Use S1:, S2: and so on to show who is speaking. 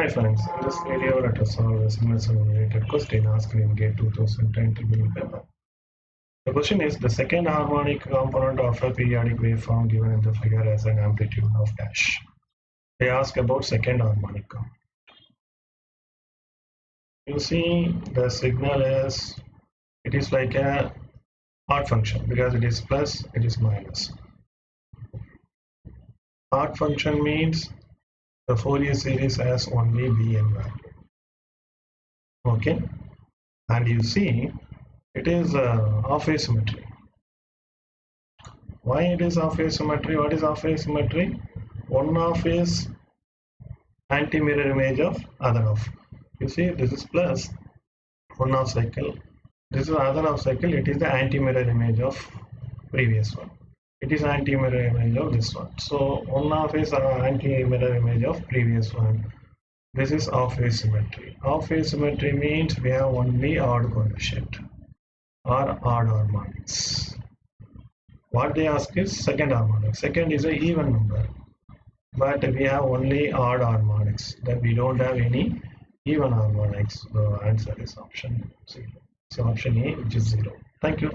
S1: Hi friends, in this video let us solve a simulation-related question asked in GATE 2010 tribunal paper. The question is the second harmonic component of a periodic waveform given in the figure as an amplitude of dash. They ask about second harmonic component. You see the signal it is like a odd function because it is plus, it is minus. Odd function means the Fourier series has only Bn value. Okay, and you see it is half phase symmetry. Why it is half phase symmetry? What is half phase symmetry? One half is anti-mirror image of other half. You see this is plus one half cycle. This is other half cycle. It is the anti-mirror image of previous one. It is anti-mirror image of this one. So one half is anti-mirror image of previous one. This is half phase symmetry. Half phase symmetry means we have only odd coefficient or odd harmonics. What they ask is second harmonic. Second is an even number, but we have only odd harmonics. That we don't have any even harmonics. The answer is option 0. So option A, which is 0. Thank you.